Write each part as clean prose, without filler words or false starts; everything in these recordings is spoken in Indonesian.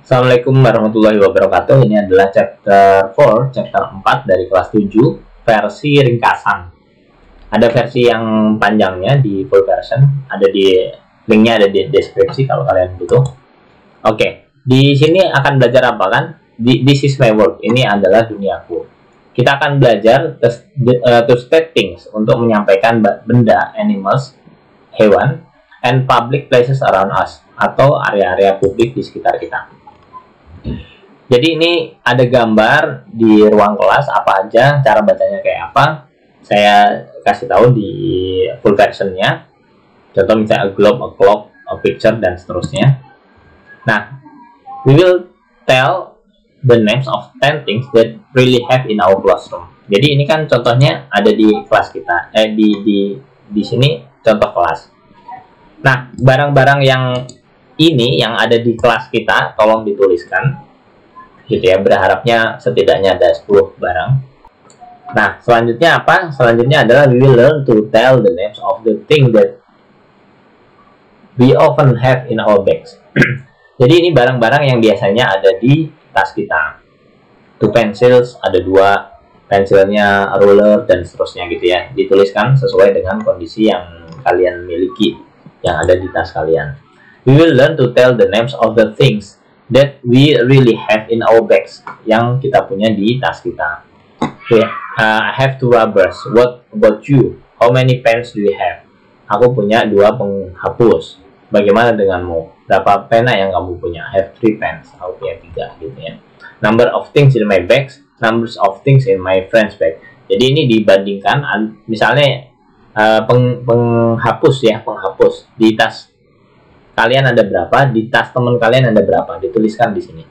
Assalamualaikum warahmatullahi wabarakatuh. Ini adalah chapter 4, chapter 4 dari kelas 7, versi ringkasan. Ada versi yang panjangnya di full version, ada di linknya ada di deskripsi kalau kalian butuh. Oke, di sini akan belajar apa kan? This is my world. Ini adalah duniaku. Kita akan belajar to state things, untuk menyampaikan benda, animals, hewan, and public places around us, atau area-area publik di sekitar kita. Jadi ini ada gambar di ruang kelas apa aja, cara bacanya kayak apa. Saya kasih tahu di full versionnya. Contoh misalnya a globe, a clock, a picture, dan seterusnya. Nah, we will tell the names of 10 things that really have in our classroom. Jadi ini kan contohnya ada di kelas kita. Di sini contoh kelas. Nah, barang-barang yang ini yang ada di kelas kita tolong dituliskan. Gitu ya, berharapnya setidaknya ada 10 barang. Nah, selanjutnya apa? Selanjutnya adalah we will learn to tell the names of the thing that we often have in our bags. Jadi ini barang-barang yang biasanya ada di tas kita. Two pencils, ada 2 pensilnya, ruler, dan seterusnya gitu ya. Dituliskan sesuai dengan kondisi yang kalian miliki, yang ada di tas kalian. We will learn to tell the names of the things that we really have in our bags, yang kita punya di tas kita. I have 2 rubbers. What about you? How many pens do you have? Aku punya 2 penghapus. Bagaimana denganmu? Berapa pena yang kamu punya? I have 3 pens. Aku punya 3 gitu ya. Number of things in my bags, numbers of things in my friend's bag. Jadi ini dibandingkan, misalnya penghapus ya, penghapus di tas kalian ada berapa, di tas teman kalian ada berapa, dituliskan di sini.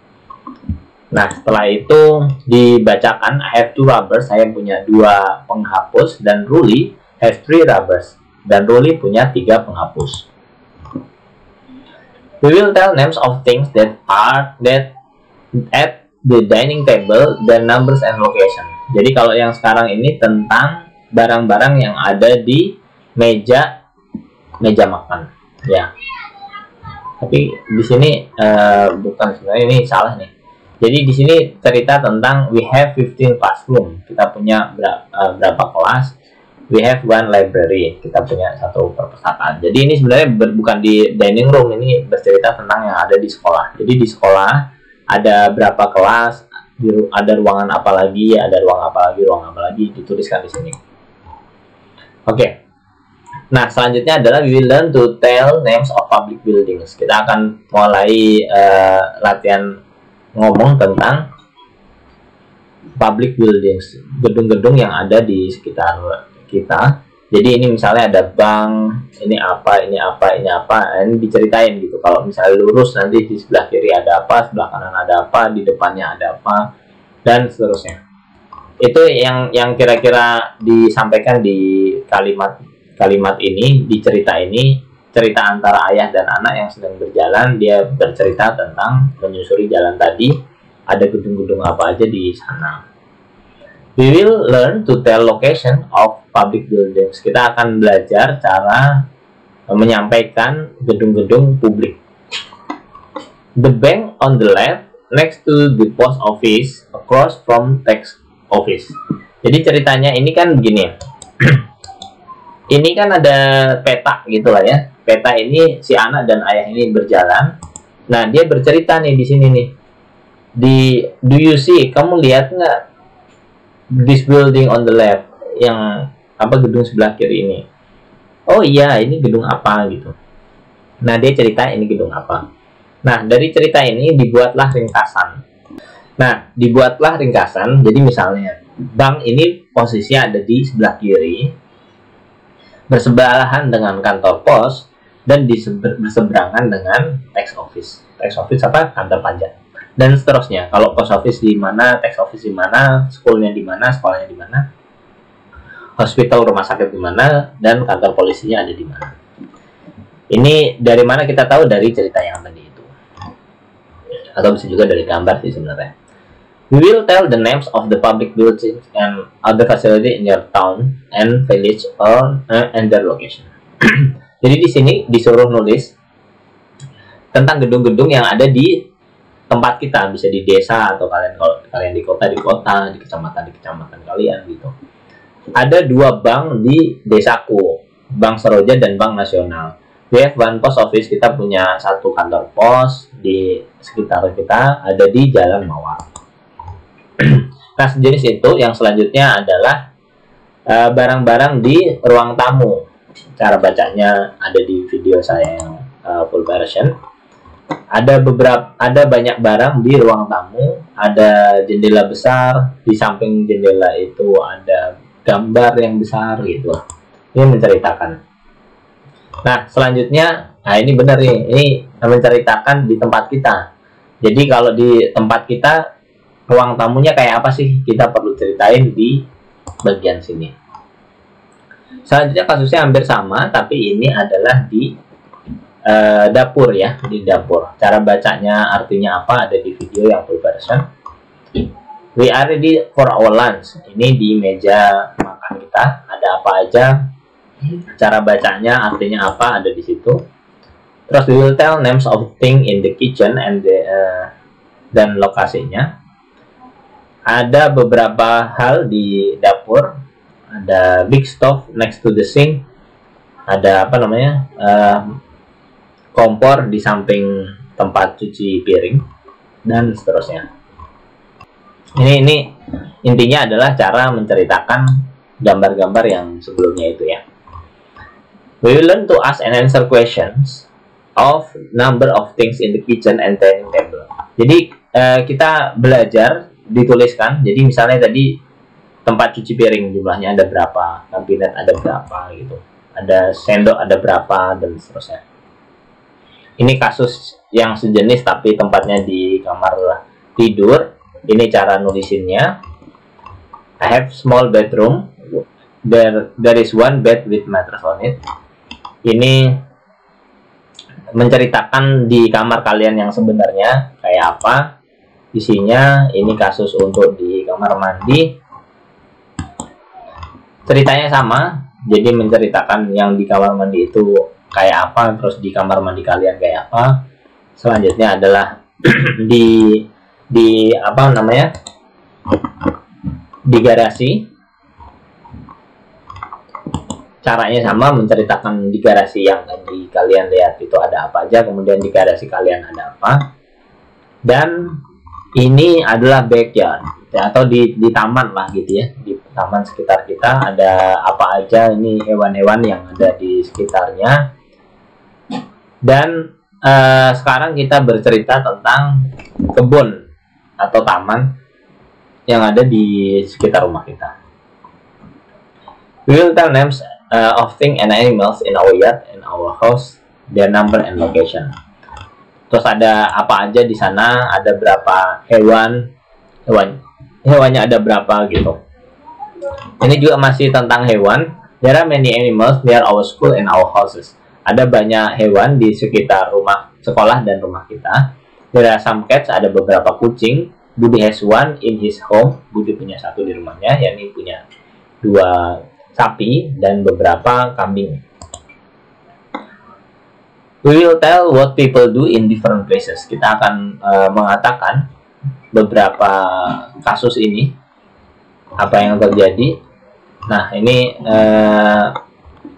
Nah, setelah itu dibacakan, I have 2 rubbers, saya punya 2 penghapus, dan Ruli has 3 rubbers, dan Ruli punya 3 penghapus. We will tell names of things that are at the dining table, dan numbers and location. Jadi kalau yang sekarang ini tentang barang-barang yang ada di meja makan, ya. Tapi di sini bukan, sebenarnya ini salah nih. Jadi di sini cerita tentang we have 15 classroom. Kita punya berapa kelas? We have 1 library. Kita punya 1 perpustakaan. Jadi ini sebenarnya bukan di dining room, ini bercerita tentang yang ada di sekolah. Jadi di sekolah ada berapa kelas, ada ruangan apa lagi, ada ruang apa lagi, dituliskan di sini. Oke. Nah, selanjutnya adalah we will learn to tell names of public buildings. Kita akan mulai latihan ngomong tentang public buildings, gedung-gedung yang ada di sekitar kita. Jadi ini misalnya ada bank, ini apa, ini diceritain gitu. Kalau misalnya lurus, nanti di sebelah kiri ada apa, sebelah kanan ada apa, di depannya ada apa, dan seterusnya. Itu yang kira-kira disampaikan di kalimat ini, di cerita ini, cerita antara ayah dan anak yang sedang berjalan. Dia bercerita tentang menyusuri jalan tadi, ada gedung-gedung apa aja di sana. We will learn to tell location of public buildings. Kita akan belajar cara menyampaikan gedung-gedung publik. The bank on the left, next to the post office, across from tax office. Jadi ceritanya ini kan begini ya. Ini kan ada peta gitu lah ya. Peta ini si anak dan ayah ini berjalan. Nah, dia bercerita nih di sini nih. Do you see? Kamu lihat nggak this building on the left? Yang apa, gedung sebelah kiri ini? Oh iya, ini gedung apa gitu. Nah, dia cerita ini gedung apa. Nah, dari cerita ini dibuatlah ringkasan. Nah, dibuatlah ringkasan. Jadi misalnya bank ini posisinya ada di sebelah kiri, bersebelahan dengan kantor pos, dan berseberangan dengan tax office. Tax office apa? Kantor pajak. Dan seterusnya. Kalau post office di mana, tax office di mana, schoolnya di mana, sekolahnya di mana, hospital, rumah sakit di mana, dan kantor polisinya ada di mana. Ini dari mana kita tahu? Dari cerita yang tadi itu. Atau bisa juga dari gambar sih sebenarnya. We will tell the names of the public buildings and other facility in your town and village and their location. Jadi di sini disuruh nulis tentang gedung-gedung yang ada di tempat kita, bisa di desa atau kalau kalian di kota, di kecamatan kalian gitu. Ada 2 bank di desaku, Bank Seroja dan Bank Nasional. We have one post office, kita punya 1 kantor pos di sekitar kita, ada di Jalan Mawar. Nah, sejenis itu. Yang selanjutnya adalah barang-barang di ruang tamu. Cara bacanya ada di video saya yang full version. Ada banyak barang di ruang tamu, ada jendela besar, di samping jendela itu ada gambar yang besar gitu. Ini menceritakan. Nah, selanjutnya, nah ini benar nih, ini menceritakan di tempat kita. Jadi kalau di tempat kita, ruang tamunya kayak apa sih? Kita perlu ceritain di bagian sini. Selanjutnya kasusnya hampir sama, tapi ini adalah di dapur ya, di dapur. Cara bacanya artinya apa ada di video yang full version. We are ready for our lunch. Ini di meja makan kita, ada apa aja. Cara bacanya artinya apa ada di situ. Terus we will tell names of thing in the kitchen and dan lokasinya. Ada beberapa hal di dapur. Ada big stove next to the sink. Ada apa namanya, kompor di samping tempat cuci piring dan seterusnya. Ini intinya adalah cara menceritakan gambar-gambar yang sebelumnya itu ya. We will learn to ask and answer questions of number of things in the kitchen and dining table. Jadi kita belajar dituliskan. Jadi misalnya tadi tempat cuci piring jumlahnya ada berapa, kabinet ada berapa gitu, ada sendok ada berapa dan seterusnya. Ini kasus yang sejenis tapi tempatnya di kamar tidur. Ini cara nulisinnya. I have small bedroom. There is one bed with mattress on it. Ini menceritakan di kamar kalian yang sebenarnya kayak apa isinya. Ini kasus untuk di kamar mandi. Ceritanya sama, jadi menceritakan yang di kamar mandi itu kayak apa, terus di kamar mandi kalian kayak apa. Selanjutnya adalah di apa namanya, di garasi. Caranya sama, menceritakan di garasi yang tadi kalian lihat itu ada apa aja, kemudian di garasi kalian ada apa. Dan ini adalah backyard atau di taman lah gitu ya, di taman sekitar kita ada apa aja, ini hewan-hewan yang ada di sekitarnya. Dan sekarang kita bercerita tentang kebun atau taman yang ada di sekitar rumah kita. We will tell names of things and animals in our yard and our house, their number and location. Terus ada apa aja di sana, ada berapa hewannya ada berapa gitu. Ini juga masih tentang hewan. There are many animals near our school and our houses. Ada banyak hewan di sekitar rumah sekolah dan rumah kita. There are some cats, ada beberapa kucing. Budi has one in his home. Budi punya 1 di rumahnya, yakni punya 2 sapi dan beberapa kambing. We will tell what people do in different places. Kita akan mengatakan beberapa kasus ini, apa yang terjadi. Nah, ini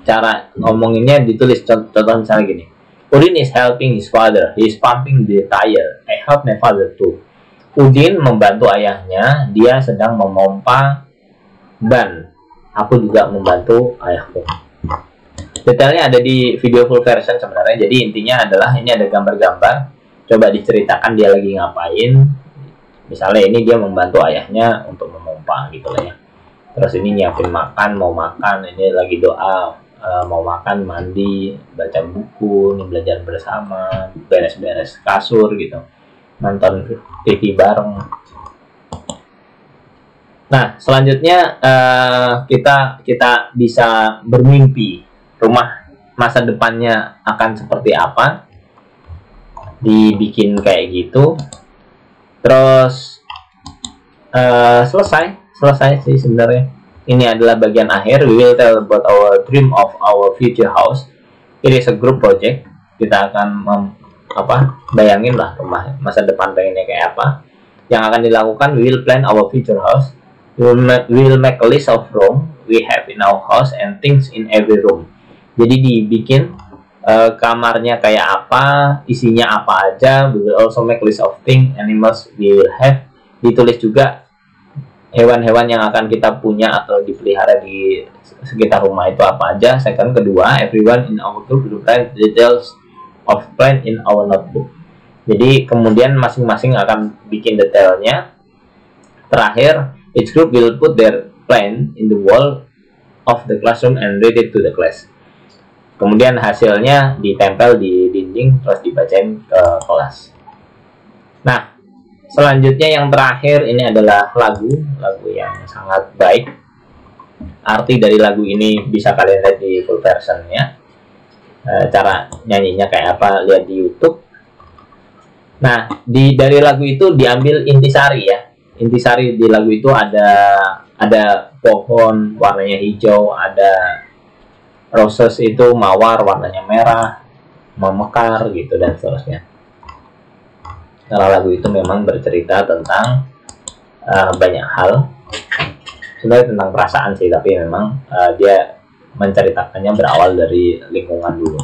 cara ngomonginnya ditulis. Contoh misalnya gini. Udin is helping his father. He is pumping the tire. I help my father too. Udin membantu ayahnya. Dia sedang memompa ban. Aku juga membantu ayahku. Detailnya ada di video full version sebenarnya. Jadi intinya adalah ini ada gambar-gambar. Coba diceritakan dia lagi ngapain. Misalnya ini dia membantu ayahnya untuk memompa gitu lah ya. Terus ini nyiapin makan, mau makan. Ini lagi doa, mau makan, mandi, baca buku, ini belajar bersama, beres-beres kasur gitu, nonton TV bareng. Nah, selanjutnya kita bisa bermimpi rumah masa depannya akan seperti apa, dibikin kayak gitu. Terus selesai sih sebenarnya. Ini adalah bagian akhir. We will tell about our dream of our future house. It is a group project. Kita akan bayangin lah rumah masa depan pengennya kayak apa. Yang akan dilakukan, we will plan our future house, we will make a list of room we have in our house and things in every room. Jadi dibikin kamarnya kayak apa, isinya apa aja. We will also make list of things, animals we will have. Ditulis juga hewan-hewan yang akan kita punya atau dipelihara di sekitar rumah itu apa aja. Second, kedua, everyone in our group will write details of plan in our notebook. Jadi kemudian masing-masing akan bikin detailnya. Terakhir, each group will put their plan in the wall of the classroom and read it to the class. Kemudian hasilnya ditempel di dinding terus dibacain ke kelas. Nah, selanjutnya yang terakhir ini adalah lagu yang sangat baik. Arti dari lagu ini bisa kalian lihat di full versionnya. Cara nyanyinya kayak apa lihat di YouTube. Nah, dari lagu itu diambil intisari ya. Intisari di lagu itu ada pohon warnanya hijau, ada roses itu mawar warnanya merah, memekar gitu dan seterusnya. Karena lagu itu memang bercerita tentang banyak hal. Sebenarnya tentang perasaan sih, tapi memang dia menceritakannya berawal dari lingkungan dulu.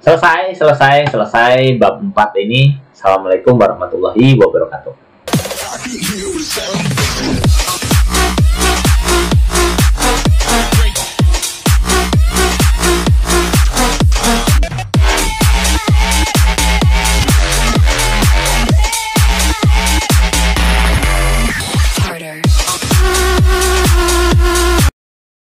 Selesai bab 4 ini. Assalamualaikum warahmatullahi wabarakatuh.